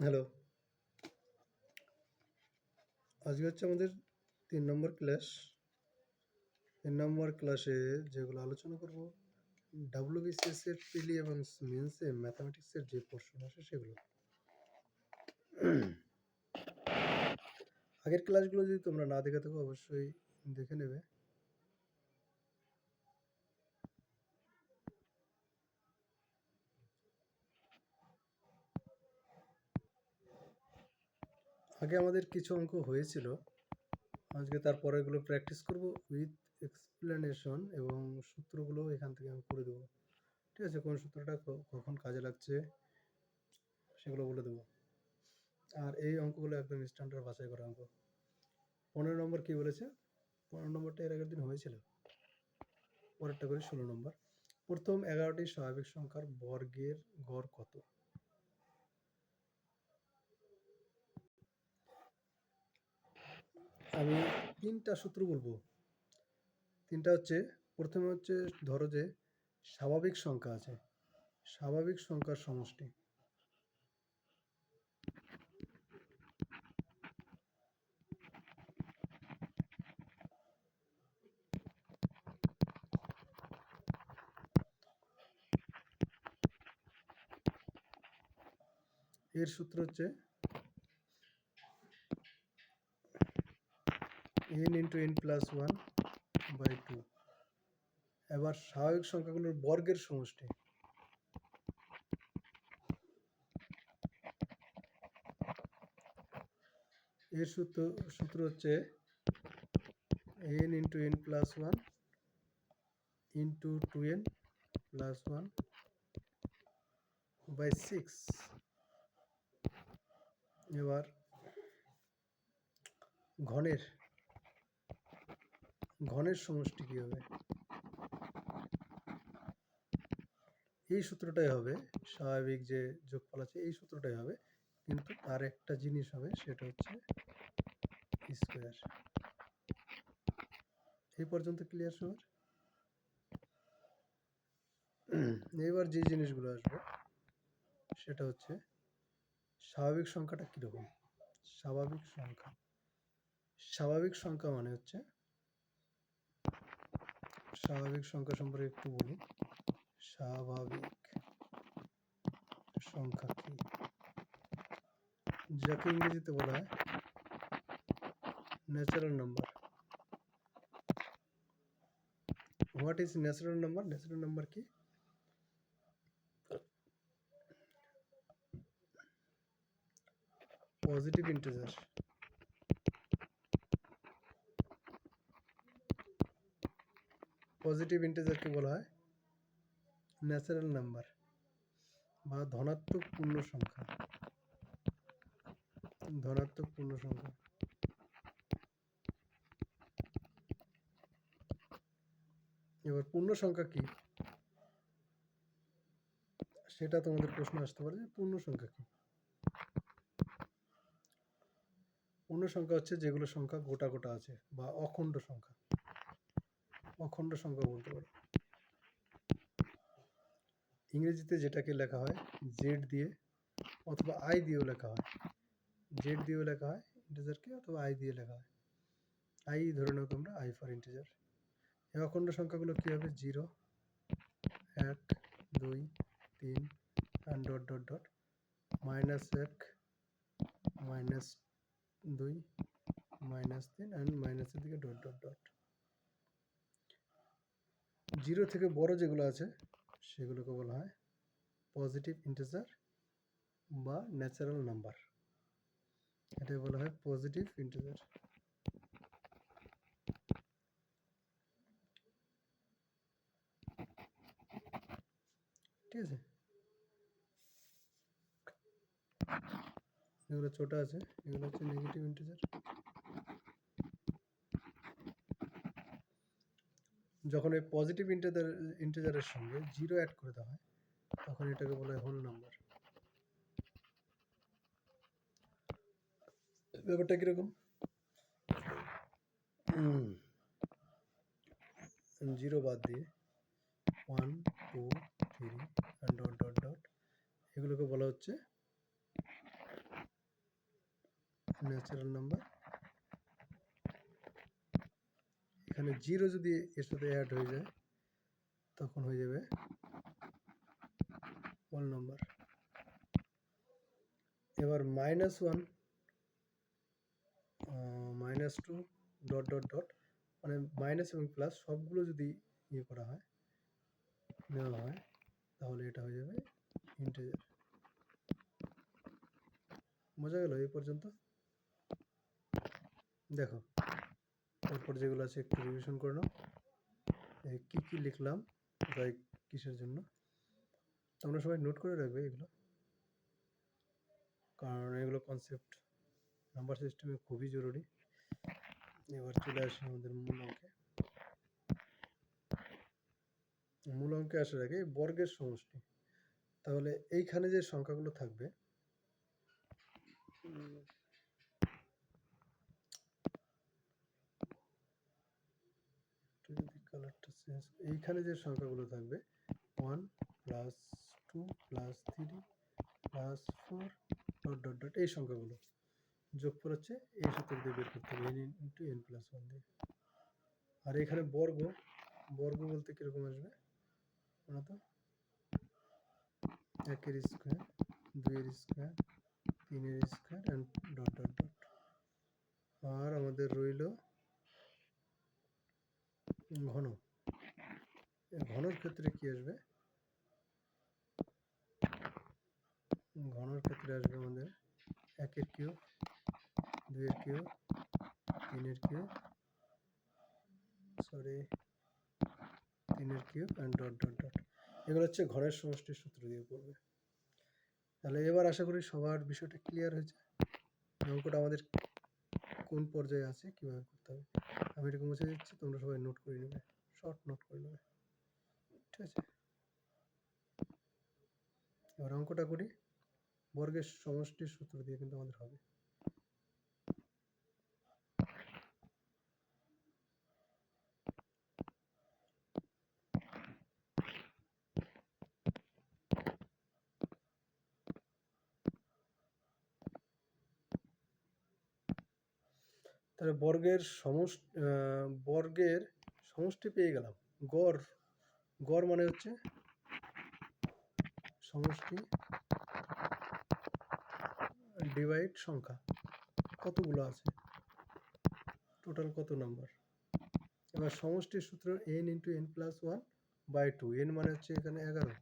Hello, আজকে হচ্ছে আমাদের ৩ নম্বর ক্লাস। ৩ নম্বর ক্লাসে যেগুলো আলোচনা করব, WBCS এর প্রিলি এবং মেন্সে ম্যাথামেটিক্সের যে পোর্শন আসে সেগুলো। আগের ক্লাসগুলো যদি তোমরা না দেখে থাকো অবশ্যই দেখে নেবে। আগে আমাদের কিছু অঙ্ক হয়েছিল, আজকে তার পরেরগুলো প্র্যাকটিস করব উইথ এক্সপ্লেনেশন এবং সূত্রগুলো এখান থেকে আমি করে দেবো। ঠিক আছে, কোন সূত্রটা কখন কাজে লাগছে সেগুলো বলে দেবো। আর এই অঙ্কগুলো একদম স্ট্যান্ডার্ড বাছাই করা অঙ্ক। 15 নম্বর কী বলেছে? 15 নম্বরটা এর আগের দিন হয়েছিল, পরেরটা করি। 16 নম্বর, প্রথম 11টি স্বাভাবিক সংখ্যার বর্গের গড় কত? আমি 3টা সূত্র বলবো। 3টা হচ্ছে, প্রথমে হচ্ছে ধরো যে স্বাভাবিক সংখ্যা আছে, স্বাভাবিক সংখ্যার সমষ্টি। এর সূত্র হচ্ছে n × n + 1/2। এবার স্বাভাবিক সংখ্যাগুলোর বর্গের সমষ্টি। এর সূত্র হচ্ছে n × n + 1 × 2n + 1/6। এবার ঘনের সমষ্টি কী হবে? এই সূত্রটাই হবে, স্বাভাবিক যে যোগফল আছে এই সূত্রটাই হবে, কিন্তু তার একটা জিনিস হবে, সেটা হচ্ছে স্কোয়ার। এই পর্যন্ত ক্লিয়ার সবার? এবার যে জিনিসগুলো আসবে সেটা হচ্ছে স্বাভাবিক সংখ্যাটা কীরকম। স্বাভাবিক সংখ্যা মানে হচ্ছে, স্বাভাবিক সংখ্যা সম্পর্কে একটু বলি। স্বাভাবিক সংখ্যা কি, যাকে ইংরেজিতে বলা হয় natural number. What is natural number? Natural number কি? Positive integer. পজিটিভ ইন্টিজারকে বলা হয় ন্যাচারাল নাম্বার বা ধনাত্মক পূর্ণ সংখ্যা। ধনাত্মক পূর্ণ সংখ্যা। এবার পূর্ণ সংখ্যা কি, সেটা তোমাদের প্রশ্ন আসতে পারে যে পূর্ণ সংখ্যা কি। পূর্ণ সংখ্যা হচ্ছে যেগুলো সংখ্যা গোটা গোটা আছে বা অখণ্ড সংখ্যা। অখণ্ড সংখ্যা বলতে পারো। ইংরেজিতে যেটাকে লেখা হয় জেড দিয়ে অথবা আই দিয়েও লেখা হয়। জেড দিয়েও লেখা হয় ইন্টিজারকে, অথবা আই দিয়ে লেখা হয়। আই ধরে নাও তোমরা, আই ফর ইন্টিজার। এই অখণ্ড সংখ্যাগুলো কী হবে? 0, 1, 2, 3 and ... -1, -2, -3 and মাইনাসের দিকে ... 0 থেকে বড় যেগুলো আছে সেগুলোকে বলা হয় পজিটিভ ইন্টিজার বা ন্যাচারাল নাম্বার। এটাই বলা হয় পজিটিভ ইন্টিজার। ঠিক আছে, এগুলো ছোট আছে, এগুলো হচ্ছে নেগেটিভ ইন্টিজার। যখন এই পজিটিভ ইন্টিজারের সঙ্গে 0 অ্যাড করে দেওয়া হয় তখন এটাকে বলা হয় হোল নাম্বার। ব্যাপারটা কীরকম? 0 বাদ দিয়ে 1, 2, 3 and ... এগুলোকে বলা হচ্ছে ন্যাচারাল নাম্বার, এখানে 0 যদি এর সাথে অ্যাড হয়ে যায় তখন হয়ে যাবে হোল নাম্বার। এবার -1 -2 ডট ডট ডট, মানে মাইনাস এবং প্লাস সবগুলো যদি ইয়ে করা হয়, নেওয়া হয়, তাহলে এটা হয়ে যাবে ইন্টিজার। বোঝা গেল এই পর্যন্ত? দেখো তারপর যেগুলো আছে একটু রিভিশন করে নাও। কি কি লিখলাম, কোথায় কিসের জন্য, তোমরা সবাই নোট করে রাখবে এগুলো, কারণ এগুলো কনসেপ্ট নাম্বার সিস্টেমে খুবই জরুরি। এবার চলে আসি আমাদের মূল অঙ্কে। মূল অঙ্কে আসার আগে বর্গের সমষ্টি, তাহলে এইখানে যে সংখ্যাগুলো থাকবে, কালারটা চেঞ্জ, এইখানে যে সংখ্যাগুলো থাকবে 1 + 2 + 3 + 4 ডট ডট ডট, এই সংখ্যাগুলো যোগফল হচ্ছে এই সূত্র দিয়ে বের করতে হবে, n × n+1 দিয়ে। আর এখানে বর্গ, বর্গ বলতে কিরকম আসবে বলো তো? 1 এর স্কোয়ার, 2 এর স্কোয়ার, 3 এর square and dot dot dot. আর আমাদের রইল ঘন। ঘনর ক্ষেত্রে কি আসবে? ঘনর ক্ষেত্রে আসবে আমাদের 1 এর কিউব, 2 এর কিউব, 3 এর কিউব, 3 এর cube and dot dot dot. এগুলো হচ্ছে ঘরের সমষ্টির সূত্র দিয়ে পড়বে। তাহলে এবার আশা করি সবার বিষয়টা ক্লিয়ার হয়েছে। অঙ্কটা আমাদের কোন পর্যায়ে আছে, কীভাবে করতে হবে। আমি এটাকে মুছে দিচ্ছি, তোমরা সবাই নোট করে নেবে, শর্ট নোট করে নেবে, ঠিক আছে? এবার অঙ্কটা করি। বর্গের সমষ্টির সূত্র দিয়ে কিন্তু আমাদের হবে। তাহলে বর্গের সমষ্টি পেয়ে গেলাম। গড়, গড় মানে হচ্ছে সমষ্টি ডিভাইড সংখ্যা, কতগুলো আছে, টোটাল কত নাম্বার। এবার সমষ্টির সূত্র n × n+1/2, n মানে হচ্ছে এখানে 11,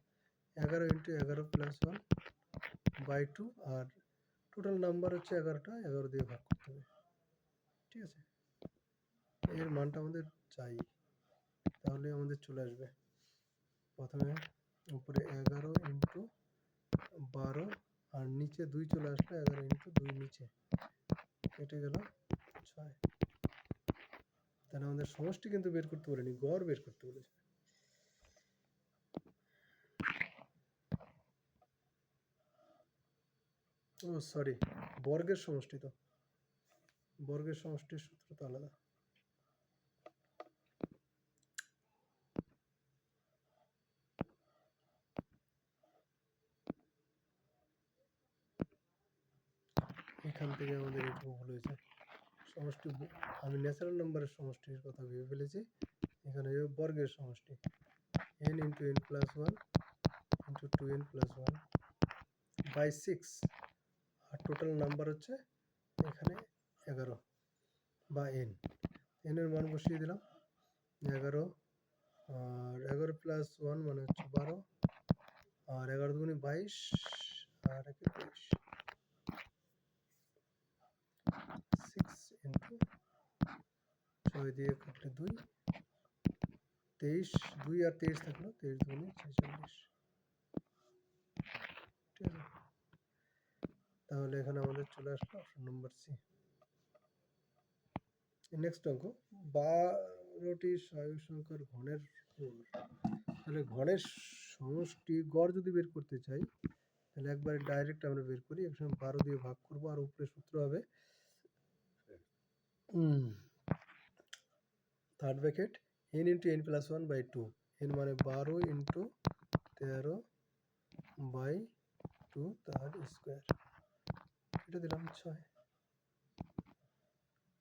11 × 11+1/2, আর টোটাল নাম্বার হচ্ছে 11টা, 11 দিয়ে ভাগ করতে হবে, ঠিক আছে? এর মানটা আমাদের চাই, তাহলে আমাদের চলে আসবে প্রথমে উপরে 11 × 12, আর নিচে 2 চলে আসবে, 11 × 2 নিচে কেটে গেল 6। তাহলে আমাদের সমষ্টি কিন্তু বের করতে বলেনি, গড় বের করতে বলেছে। ও সরি, বর্গের সমষ্টি, তো বর্গের সমষ্টির সূত্র তো আলাদা। এখান থেকে আমাদের একটু ভুল হয়েছে। সমষ্টি, আমি ন্যাচারাল নাম্বারের সমষ্টির কথা ভেবে ফেলেছি, এখানে বর্গের সমষ্টি n × n+1 × 2n+1/6, আর টোটাল নাম্বার হচ্ছে এখানে 11 বা n। এর মান বসিয়ে দিলাম 11, আর 11 + 1 মানে হচ্ছে 12, আর 11 × 2 = 22, আর 1 = 23, 6 × 6 দিয়ে কাটলে 2, 23, 2 আর 23 থাকলো, 23 × 2 = 46, ঠিক আছে? তাহলে এখানে আমাদের চলে আসলো অপশন নম্বর সি। নেক্সট অঙ্ক, 12টি স্বাভাবিক সংখ্যার ঘনের গড়। তাহলে ঘনের সমষ্টি গড় যদি বের করতে চাই, তাহলে একবার ডাইরেক্ট আমরা বের করি, এখানে 12 দিয়ে ভাগ করবো, আর উপরে সূত্র হবে third bracket n × n+1/2, n মানে 12 × 13/2 তার স্কোয়ার, এটা দিলাম 6।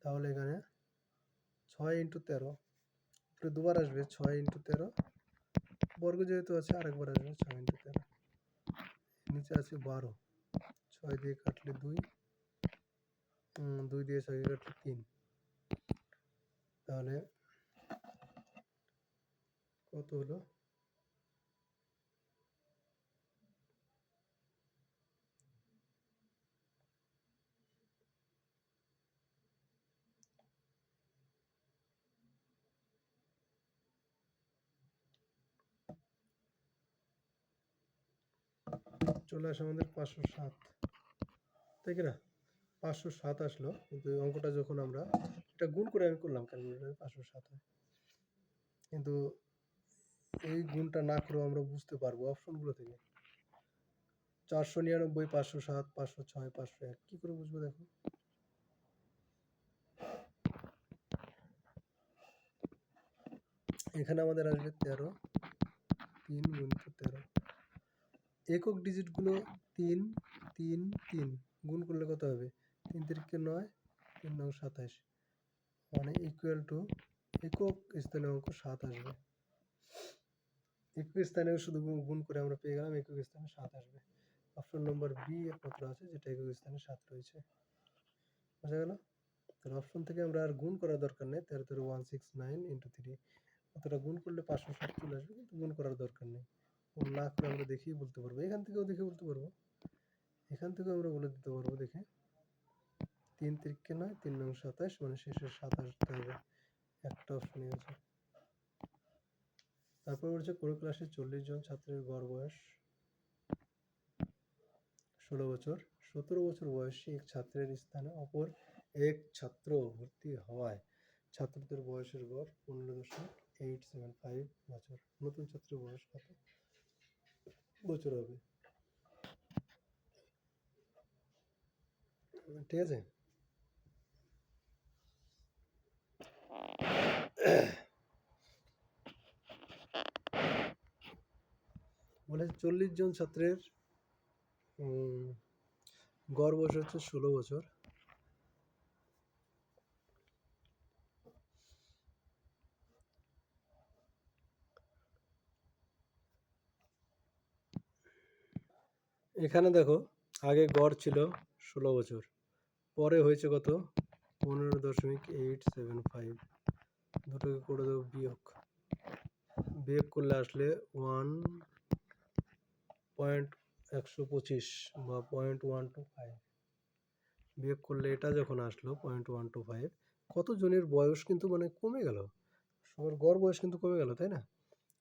তাহলে এখানে 6 × 13 একটু দুবার আসবে, 6 × 13 বর্গ যেহেতু আছে আরেকবার আসবে 6 × 13, নিচে আছে 12, 6 দিয়ে কাটলে 2, 2 দিয়ে 6 কাটলে 3, তাহলে কত হলো? চলে আসে আমাদের 507, তাই কি না? 507 আসলো, কিন্তু এই অঙ্কটা যখন আমরা এটা গুণ করে আমি করলাম ক্যালকুলেটারে 507 হয়, কিন্তু এই গুণটা না করেও আমরা বুঝতে পারবো অপশনগুলো থেকে। 499, 507, 506, 501 কি করে বুঝবো দেখো? এখানে আমাদের আসবে 13, 3 × 13, একক ডিজিটগুলো 3, 3, 3 গুণ করলে কত হবে? 3 × 3 = 9, 3 × 27, মানে ইকুয়াল টু একক স্থানীয় অঙ্ক 7 আসবে। একক স্থানীয় শুধু গুণ করে আমরা পেয়ে গেলাম একক স্থানে 7 আসবে। অপশন নম্বর বি একমাত্র আছে যেটা একক স্থানে 7 রয়েছে। বোঝা গেল? তাহলে অপশন থেকে আমরা আর গুণ করার দরকার নেই। 13 13 169 × 3 অতটা গুণ করলে 507 চলে আসবে, কিন্তু গুণ করার দরকার নেই। গুণ না করে আমরা দেখেই বলতে পারবো, এখান থেকেও দেখে বলতে পারবো, এখান থেকেও আমরা বলে দিতে পারবো দেখে। 3 × 3 = 9, 3 × 27, মানে শেষের 7 আসতে হবে, একটা অপশনই আছে। তারপর বলছে কোনো ক্লাসে 40 জন ছাত্রের গড় বয়স 16 বছর, 17 বছর বয়সী এক ছাত্রের স্থানে অপর এক ছাত্র ভর্তি হওয়ায় ছাত্রদের বয়সের গড় 15.875 বছর। নতুন ছাত্রের বয়স কত বছর হবে? ঠিক আছে, বলে 40 জন ছাত্রের গড় বয়স হচ্ছে 16 বছর। এখানে দেখো আগে গড় ছিল 16 বছর, পরে হয়েছে কত? 15.875, দুটোকে করে দেবো বিয়োগ, বিয়োগ করলে আসলে 1.125 বা 0.125, বিয়োগ করলে এটা যখন আসলো 0.125, কত জনের বয়স কিন্তু মানে কমে গেল, সবার গড় বয়স কিন্তু কমে গেল, তাই না?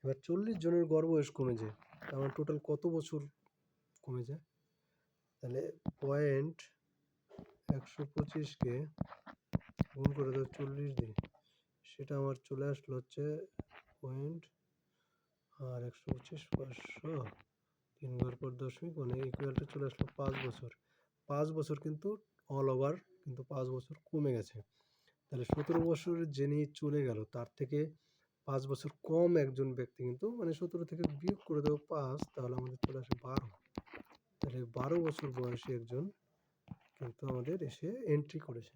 এবার 40 জনের গড় বয়স কমে যায়, আমার টোটাল কত বছর কমে যায়? তাহলে 0.125কে গুণ করে দাও 40 দিয়ে, সেটা আমার চলে আসলো হচ্ছে পয়েন্ট, আর 125 500, 3 ঘর পর দশমিক, মানে ইকুয়ালটা চলে আসলো 5 বছর। 5 বছর কিন্তু অল ওভার কিন্তু 5 বছর কমে গেছে। তাহলে 17 বছরের যিনি চলে গেল তার থেকে 5 বছর কম একজন ব্যক্তি কিন্তু, মানে 17 থেকে বিয়োগ করে দেবো 5, তাহলে আমাদের চলে আসে 12। তাহলে 12 বছর বয়সী একজন কিন্তু আমাদের এসে এন্ট্রি করেছে,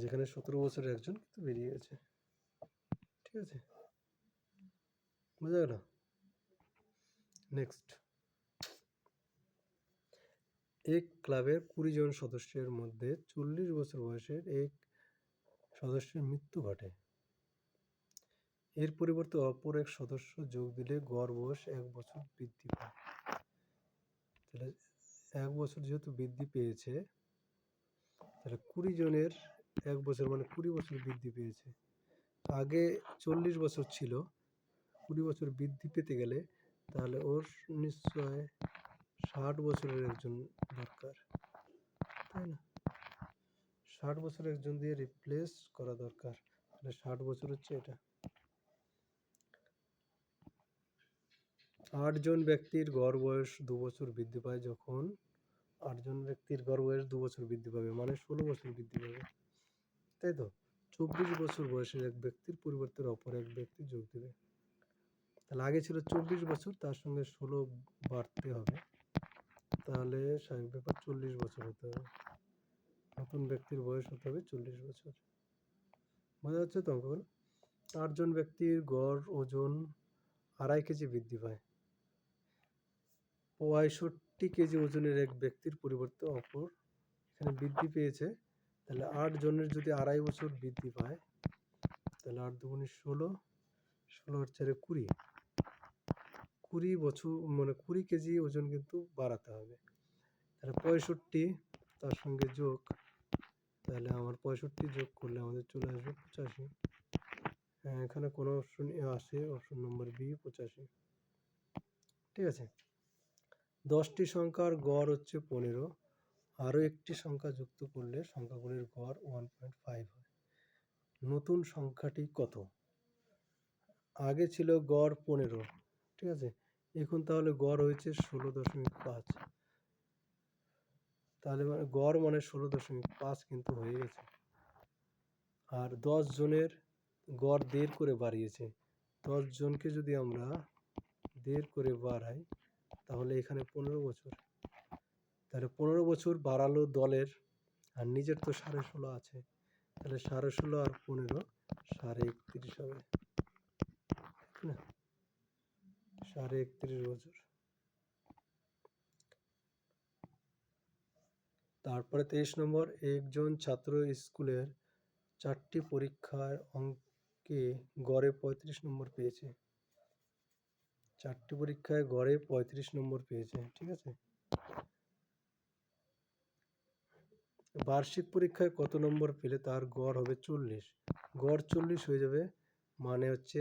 যেখানে 17 বছরের একজন কিন্তু বেরিয়ে গেছে। ঠিক আছে, বোঝা গেল? নেক্সট, এক ক্লাবের 20 জন সদস্যের মধ্যে 40 বছর বয়সের এক সদস্যের মৃত্যু ঘটে, এর পরিবর্তে অপর এক সদস্য যোগ দিলে গড় বয়স 1 বছর বৃদ্ধি পায়। তাহলে 1 বছর যেহেতু বৃদ্ধি পেয়েছে, তাহলে 20 জনের 1 বছর মানে 20 বছর বৃদ্ধি পেয়েছে। আগে 40 বছর ছিল, 20 বছর বৃদ্ধি পেতে গেলে তাহলে ওর নিশ্চয় 60 বছরের একজন দরকার, তাই না? 60 বছরের একজন দিয়ে রিপ্লেস করা দরকার, তাহলে 60 বছর হচ্ছে এটা। 8 জন ব্যক্তির গড় বয়স 2 বছর বৃদ্ধি পায় যখন 8 জন ব্যক্তির গড় বয়স 2 বছর বৃদ্ধি পাবে, মানে 16 বছর বৃদ্ধি পাবে, তাই তো? 24 বছর বয়সের এক ব্যক্তির পরিবর্তে অপর এক ব্যক্তি যোগ দেবে। তাহলে আগে ছিল 24 বছর, তার সঙ্গে 16 বাড়তে হবে, তাহলে স্বাভাবিক ব্যাপার 40 বছর হতে হবে। নতুন ব্যক্তির বয়স হতে হবে 40 বছর। বোঝা যাচ্ছে তো অঙ্কগুলো? 8 জন ব্যক্তির গড় ওজন 2.5 কেজি বৃদ্ধি পায়। 65 কেজি ওজনের এক ব্যক্তির পরিবর্তে অপর এখানে বৃদ্ধি পেয়েছে। তাহলে 8 জনের যদি 2.5 বছর বৃদ্ধি পায়, তাহলে 8 দুগুণে 16, 16 আর 4 20 বছর, মানে 20 কেজি ওজন কিন্তু বাড়াতে হবে। তাহলে 65 তার সঙ্গে যোগ, তাহলে আমার 65 যোগ করলে আমাদের চলে আসবে 85। হ্যাঁ, এখানে কোনো অপশন আসে, অপশন নম্বর বি 85। ঠিক আছে। 10টি সংখ্যার গড় হচ্ছে 15, আরও একটি সংখ্যা যুক্ত করলে সংখ্যাগুলির গড় 1.5 হয়। নতুন সংখ্যাটি কত? আগে ছিল গড় 15, ঠিক আছে, এখন তাহলে গড় হয়েছে 16.5। তাহলে গড় মানে 16.5 কিন্তু হয়ে গেছে। আর 10 জনের গড় 1.5 করে বাড়িয়েছে। 10 জনকে যদি আমরা 1.5 করে বাড়াই, তাহলে এখানে 15 বছর। তাহলে 15 বছর বাড়ালো দলের, আর নিজের তো 16.5 আছে, তাহলে 16.5 আর 15 31.5 হবে, ঠিক না? 31.5 বছর। তারপরে 23 নম্বর, একজন ছাত্র স্কুলের 4টি পরীক্ষার অঙ্কে গড়ে 35 নম্বর পেয়েছে। 4টি পরীক্ষায় গড়ে 35 নম্বর পেয়েছে, ঠিক আছে। বার্ষিক পরীক্ষায় কত নম্বর পেলে তার গড় হবে 40? গড় 40 হয়ে যাবে, মানে হচ্ছে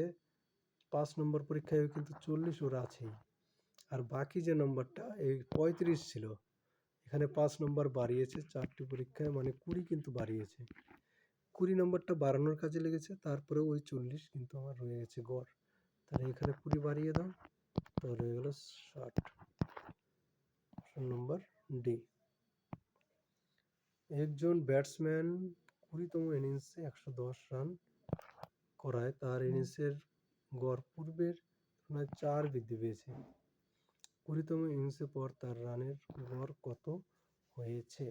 5 নম্বর পরীক্ষায় কিন্তু 40 ওর আছেই। আর বাকি যে নম্বরটা এই 35 ছিল, এখানে 5 নম্বর বাড়িয়েছে 4টি পরীক্ষায়, মানে 20 কিন্তু বাড়িয়েছে। 20 নম্বরটা বাড়ানোর কাজে লেগেছে, তারপরে ওই 40 কিন্তু আমার রয়ে গেছে গড়। তাহলে এখানে 20 বাড়িয়ে দাও, তাহলে হয়ে গেল 60। Option number D. একজন ব্যাটসম্যান 20তম ইনিংসে 110 রান করায় তার ইনিংসের গড় পূর্বের তুলনায় 4 বৃদ্ধি পেয়েছে। 20তম ইনিংসের পর তার রানের গড় কত হয়েছে?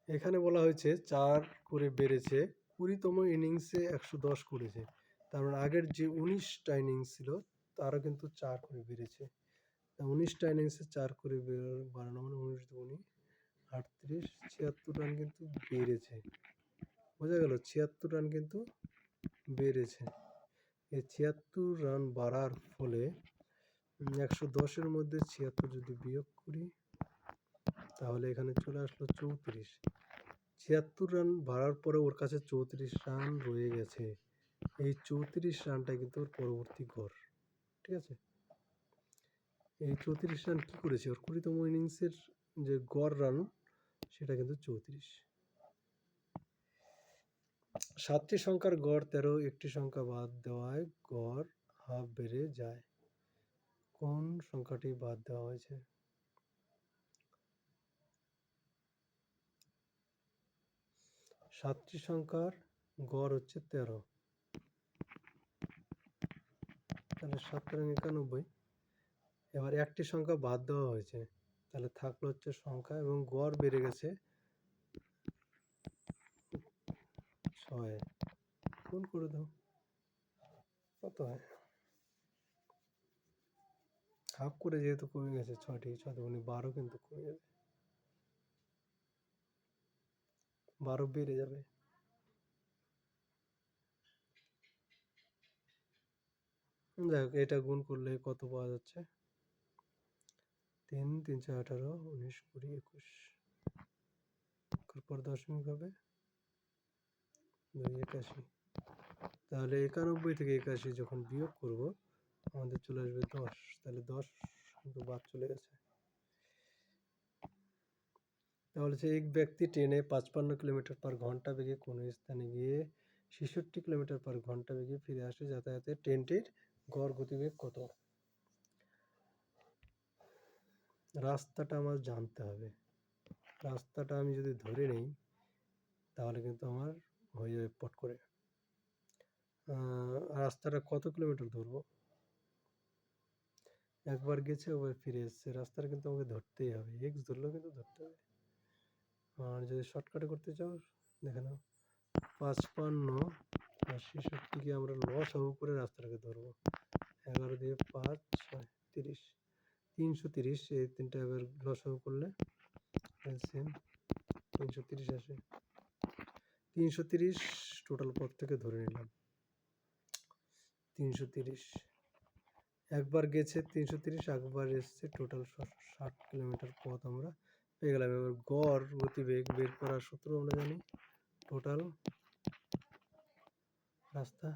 এখানে বলা হয়েছে 4 করে বেড়েছে, 20তম ইনিংসে 110 করেছে। তার মানে আগের যে 19টা ইনিংস ছিল তারও কিন্তু 4 করে বেড়েছে। 19টা ইনিংসে 4 করে বাড়ানো মানে 19 দুগুণে 38, 76 রান কিন্তু বেড়েছে। বোঝা গেল, 76 রান কিন্তু বেড়েছে। এই 76 রান বাড়ার ফলে 110-এর মধ্যে 76 যদি বিয়োগ করি, তাহলে এখানে চলে আসলো 34। 76 রান বাড়ার পরে ওর কাছে 34 রান রয়ে গেছে। এই 34 রানটা কিন্তু ওর পরবর্তী গড়, ঠিক আছে। এই 34 রান কি করেছে, ওর 20তম ইনিংসের যে গড় রান সেটা কিন্তু 34। 7টি সংখ্যার গড় 13, একটি সংখ্যা বাদ দেওয়ায় গড় হাফ বেড়ে যায়। কোন সংখ্যাটি বাদ দেওয়া হয়েছে? 7টি সংখ্যার গড় হচ্ছে 13, তাহলে 7 91। এবার একটি সংখ্যা বাদ দেওয়া হয়েছে, তাহলে থাকলো হচ্ছে সংখ্যা, এবং গড় বেড়ে গেছে 6। গুণ করে দাও, কত হয়? হাফ করে যেহেতু কমে গেছে 6টি, 6 দুগুণে 12 কিন্তু কমে যাবে, 12 বেড়ে যাবে। যাই হোক, এটা গুণ করলে কত পাওয়া যাচ্ছে? 3 3 4 18, 19 20 21, তারপর দশমিক হবে 2 81। তাহলে 91 থেকে 81 যখন বিয়োগ করব, আমাদের চলে আসবে 10। তাহলে 10 কিন্তু বাদ চলে গেছে। তাহলে সে এক ব্যক্তি ট্রেনে 55 কিলোমিটার পার ঘন্টা বেগে কোনো স্থানে গিয়ে 66 কিলোমিটার পার ঘন্টা বেগে ফিরে আসে, যাতায়াতে ট্রেনটির গড় গতিবেগ কত? রাস্তাটা আমার জানতে হবে। রাস্তাটা আমি যদি ধরে নেই, তাহলে কিন্তু আমার হয়ে যাবে পট করে। রাস্তাটা কত কিলোমিটার ধরবো? একবার গেছে ওবার ফিরে এসছে, রাস্তাটা কিন্তু আমাকে ধরতেই হবে, এক্স ধরলেও কিন্তু ধরতে হবে। আর যদি শর্টকাটে করতে চাও দেখে নাও, 55 আর 66কে আমরা লসাগু করে রাস্তাটাকে ধরবো। 11 দিয়ে 5 6 30, 330, এই তিনটা এবার লসাগু করলে এলসিএম 330 আসে। 330 টোটাল পথ থেকে ধরে নিলাম 330। একবার গেছে 330, একবার এসছে, টোটাল 60 কিলোমিটার পথ আমরা পেয়ে গেলাম। এবার গড় গতিবেগ বের করার সূত্র আমরা জানি, টোটাল রাস্তা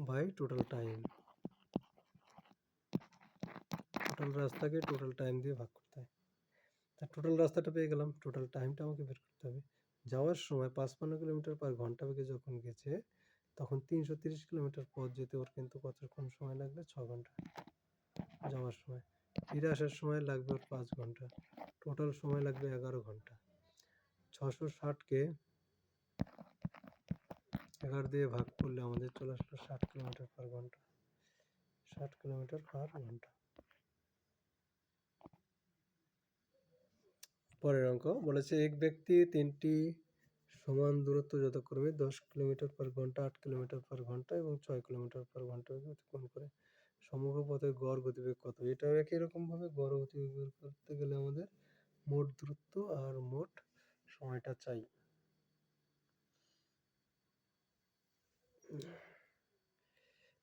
বাই টোটাল টাইম। টোটাল রাস্তাকে টোটাল টাইম দিয়ে ভাগ করতে হয়। তা টোটাল রাস্তাটা পেয়ে গেলাম, টোটাল টাইমটা আমাকে বের করতে হবে। যাওয়ার সময় 55 কিলোমিটার পার ঘন্টা বেগে যখন গেছে, তখন 330 কিলোমিটার পথ যেতে ওর কিন্তু কতক্ষণ সময় লাগবে? 6 ঘন্টা যাওয়ার সময়। ফিরে আসার সময় লাগবে ওর 5 ঘন্টা, টোটাল সময় লাগবে 11 ঘন্টা। 660কে 11 দিয়ে ভাগ করলে আমাদের চলে আসলো 60 কিলোমিটার পার ঘন্টা। 60 কিলোমিটার পার ঘন্টা। পরের অঙ্ক বলেছে, এক ব্যক্তি 3টি সমান দূরত্ব যথাক্রমে 10 কিলোমিটার পার ঘন্টা, 8 কিলোমিটার পার ঘন্টা এবং 6 কিলোমিটার পার ঘন্টা বেগে অতিক্রম করে। সমগ্র পথের গড় গতিবেগ কত? এটাও একই রকম ভাবে গড় গতিবেগ বের করতে গেলে আমাদের মোট দূরত্ব আর মোট সময়টা চাই।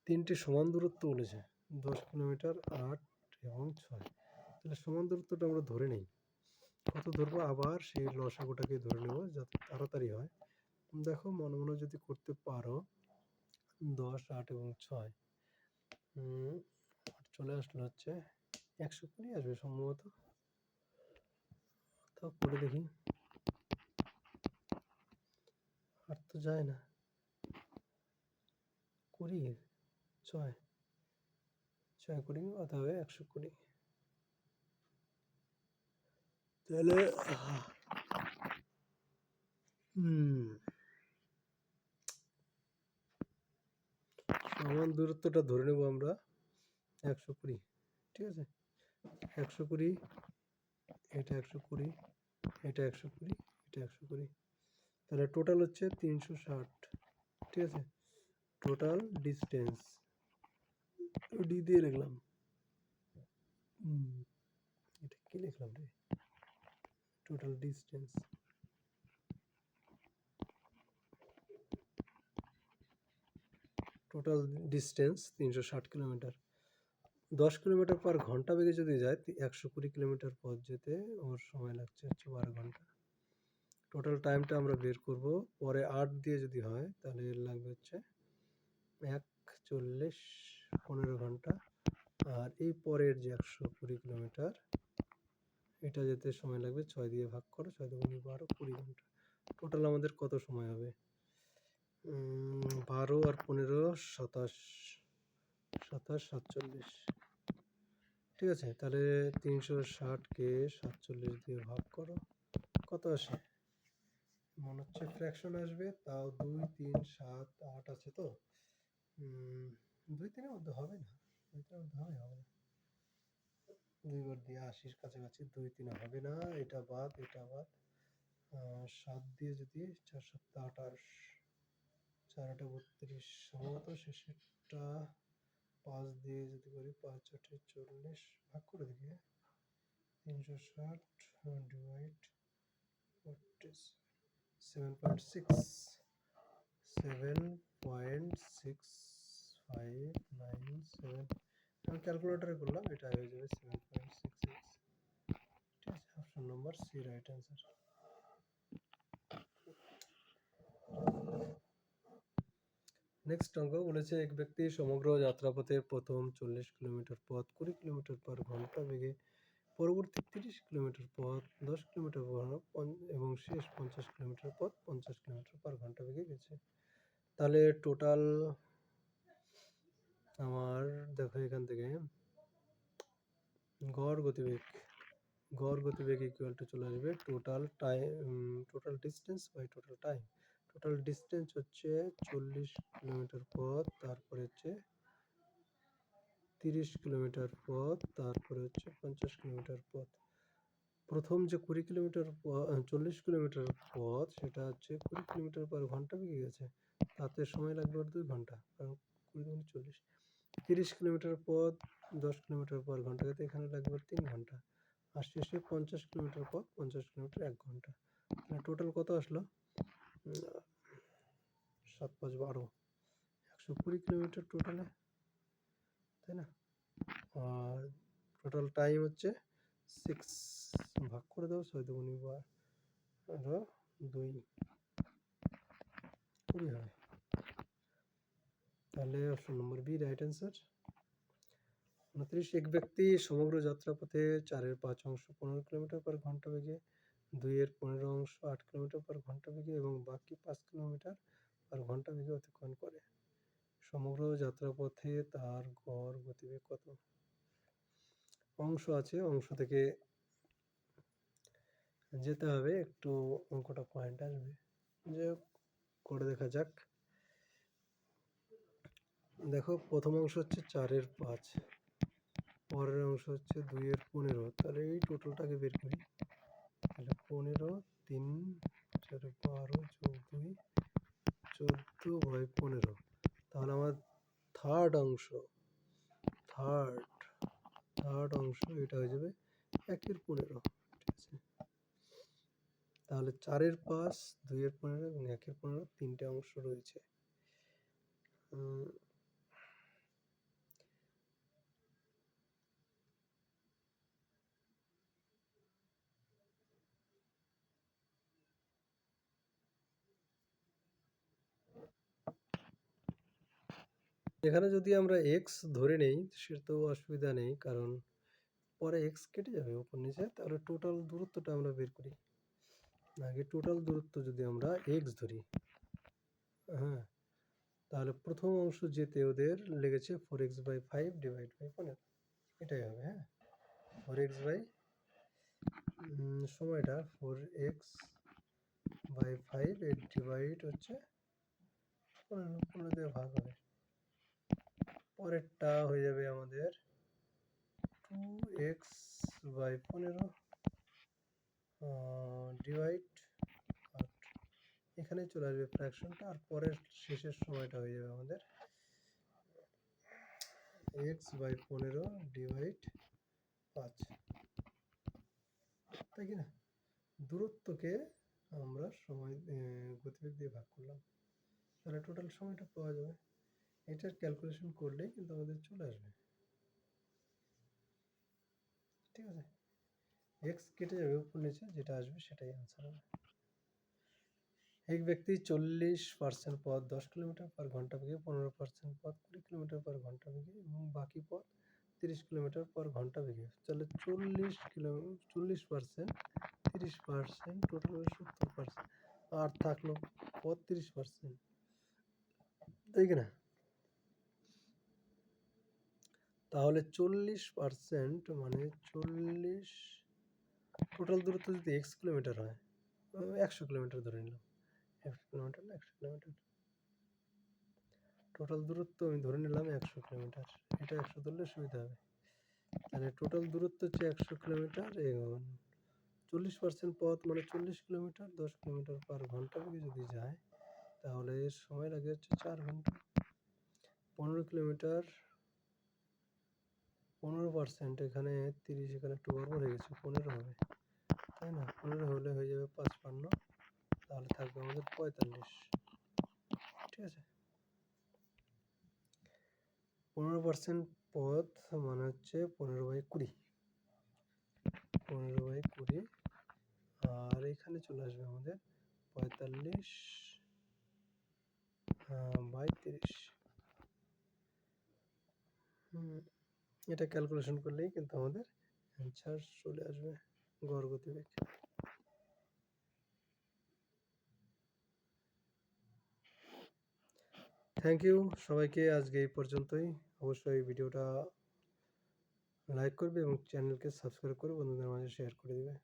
তিনটি সমান দূরত্ব বলেছে, 10 কিলোমিটার, 8 এবং 6। তাহলে সমান দূরত্বটা আমরা ধরে নেই, কত ধরবো? আবার সেই লসাগুটাকে ধরে নেব যাতে তাড়াতাড়ি হয়। দেখো মনে মনে যদি করতে পারো, 10, 8 এবং 6, চলে আসলো হচ্ছে 120 আসবে সম্ভবত। তো করে দেখি, 8 তো যায় না, 20, 6 20, অত হবে 120। তাহলে সমান দূরত্বটা ধরে নেব আমরা 120, ঠিক আছে? 120, এটা 120, এটা 120, এটা 120, তাহলে টোটাল হচ্ছে 360, ঠিক আছে? টোটাল ডিস্টেন্স ডি দিয়ে লিখলাম। এটা কি লিখলাম রে? Total distance, total distance 360 kilometre. 10 kilometre পার ঘন্টা বেগে যদি যায় 120 কিলোমিটার পথ যেতে ওর সময় লাগছে হচ্ছে 12 ঘন্টা। টোটাল টাইমটা আমরা বের করব, পরে 8 দিয়ে যদি হয় তাহলে এর লাগবে হচ্ছে 140, 15 ঘন্টা। আর এই পরের যে 120 কিলোমিটার, এটা যেতে সময় লাগবে 6 দিয়ে ভাগ করো, 6 দুগুণে 12, 20 ঘন্টা। টোটাল আমাদের কত সময় হবে? 12 আর 15, 27, 47। ঠিক আছে, তাহলে 360কে 47 দিয়ে ভাগ করো, কত আসে? মনে হচ্ছে ফ্র্যাকশন আসবে, তাও 2, 3, 7, 8 আছে তো 2, 3-এর মধ্যে হবে না, 2, 3-এর মধ্যে হবে না। 2 বার দিয়ে 80-র কাছাকাছি, 2, 3 হবে না, এটা বাদ, এটা বাদ। 7 দিয়ে যদি 4, 7, 28, 4, 8, 32, সম্ভবত শেষেরটা 5 দিয়ে যদি করি, 5, 8, 40, ভাগ করে দেখি। 360 ডিভাইড 7.6, 7.6597। আমি ক্যালকুলেটারে করলাম, এটা হয়ে যাবে 7.66। ঠিক আছে, option number C right answer. Next অঙ্ক বলেছে, এক ব্যক্তি সমগ্র যাত্রাপথে প্রথম 40 কিলোমিটার পথ 20 কিলোমিটার পার ঘন্টা বেগে, পরবর্তী 30 কিলোমিটার পথ 10 কিলোমিটার এবং শেষ 50 কিলোমিটার পথ 50 কিলোমিটার পার ঘন্টা বেগে গেছে। তাহলে টোটাল আমার দেখো এখান থেকে গড় গতিবেগ ইকুয়াল টু চলে আসবে total time, total distance by total time. Total distance হচ্ছে 40 কিলোমিটার পথ, তারপরে হচ্ছে 30 কিলোমিটার পথ, তারপরে হচ্ছে 50 কিলোমিটার পথ। প্রথম যে 20 কিলোমিটার 40 কিলোমিটার পথ সেটা হচ্ছে 20 কিলোমিটার পার ঘন্টা বেগে গেছে, তাতে সময় লাগবে আর 2 ঘন্টা, কারণ 20 গুণে 40। 30 কিলোমিটার পথ 10 কিলোমিটার পার ঘন্টা, যাতে এখানে লাগবে 3 ঘন্টা। আর শেষে 50 কিলোমিটার পথ 50 কিলোমিটার 1 ঘন্টা। টোটাল কত আসলো? 7 5 12, 120 কিলোমিটার টোটালে, তাই না? আর টোটাল টাইম হচ্ছে 6, ভাগ করে দাও 6 দুগুণে 12, 2 20 হয়। তাহলে option number B right answer. 29, এক ব্যক্তি সমগ্র যাত্রাপথে 4-এর 5 অংশ 15 কিলোমিটার পার ঘন্টা বেগে, 2-এর 15 অংশ 8 কিলোমিটার পার ঘন্টা বেগে এবং বাকি 5 কিলোমিটার পার ঘন্টা বেগে অতিক্রম করে। সমগ্র যাত্রাপথে তার গড় গতিবেগ কত? অংশ আছে, অংশ থেকে যেতে হবে, একটু অঙ্কটা পয়েন্ট আসবে, যে করে দেখা যাক। দেখো, প্রথম অংশ হচ্ছে 4-এর 5, পরের অংশ হচ্ছে 2-এর 15, তাহলে এই টোটালটাকে বের করি। তাহলে 15, 3 4 12 যোগ 2 14/15। তাহলে আমার থার্ড অংশ এটা হয়ে যাবে 1-এর 15। ঠিক আছে, তাহলে 4-এর 5, 2-এর 15 এবং 1-এর 15 তিনটে অংশ রয়েছে। এখানে যদি আমরা এক্স ধরে নেই সেটাও অসুবিধা নেই, কারণ পরে এক্স কেটে যাবে উপর নিচে। তাহলে টোটাল দূরত্বটা আমরা বের করি। আগে টোটাল দূরত্ব যদি আমরা এক্স ধরি, হ্যাঁ, তাহলে প্রথম অংশ যেতে ওদের লেগেছে 4x/5 ডিভাইড বাই 15, এটাই হবে। হ্যাঁ, 4x/, সময়টা 4x/5 এর ডিভাইড হচ্ছে 15 দিয়ে ভাগ হবে। পরেরটা হয়ে যাবে আমাদের 2x/15 ডিভাইড 8, এখানে চলে আসবে ফ্র্যাকশনটা। আর পরের শেষের সময়টা হয়ে যাবে আমাদের x/15 ডিভাইড 5, তাই কি না? দূরত্বকে আমরা সময় গতিবেগ দিয়ে ভাগ করলাম, তাহলে টোটাল সময়টা পাওয়া যাবে। এটার ক্যালকুলেশন করলেই কিন্তু আমাদের চলে আসবে। ঠিক আছে, এক্স কেটে যাবে উপর নিচে, যেটা আসবে সেটাই আনসার হবে। এক ব্যক্তি 40% পথ 10 কিলোমিটার পার ঘন্টা বেগে, 15% পথ 20 কিলোমিটার পার ঘন্টা বেগে এবং বাকি পথ 30 কিলোমিটার পার ঘন্টা বেগে। তাহলে 40%, 30%, টোটাল 70%, আর থাকলো পথ 30%, তাই কি না? তাহলে 40% মানে 40, টোটাল দূরত্ব যদি x কিলোমিটার হয়, 100 কিলোমিটার ধরে নিলাম, 100 কিলোমিটার না 100 কিলোমিটার, টোটাল দূরত্ব আমি ধরে নিলাম 100 কিলোমিটার। এটা 100 ধরলে সুবিধা হবে। তাহলে টোটাল দূরত্ব হচ্ছে 100 কিলোমিটার এবং 40% পথ মানে 40 কিলোমিটার, 10 কিলোমিটার পার ঘন্টা বেগে যদি যায় তাহলে এর সময় লাগে হচ্ছে 4 ঘন্টা। 15 কিলোমিটার 15%, এখানে 30, এখানে একটু গড়বড় হয়ে গেছে, 15 হবে, তাই না? 15 হলে হয়ে যাবে 55, তাহলে থাকবে আমাদের 45। ঠিক আছে, 15% পথ মানে হচ্ছে 15/20, 15/20, আর এখানে চলে আসবে আমাদের 45/30। এটা ক্যালকুলেশন করলেই কিন্তু আমাদের অ্যান্সার চলে আসবে, গড় গতিবেগ। থ্যাংক ইউ সবাইকে, আজকে এই পর্যন্তই। অবশ্যই ভিডিওটা লাইক করবে এবং চ্যানেলকে সাবস্ক্রাইব করে বন্ধুদের মাঝে শেয়ার করে দেবে।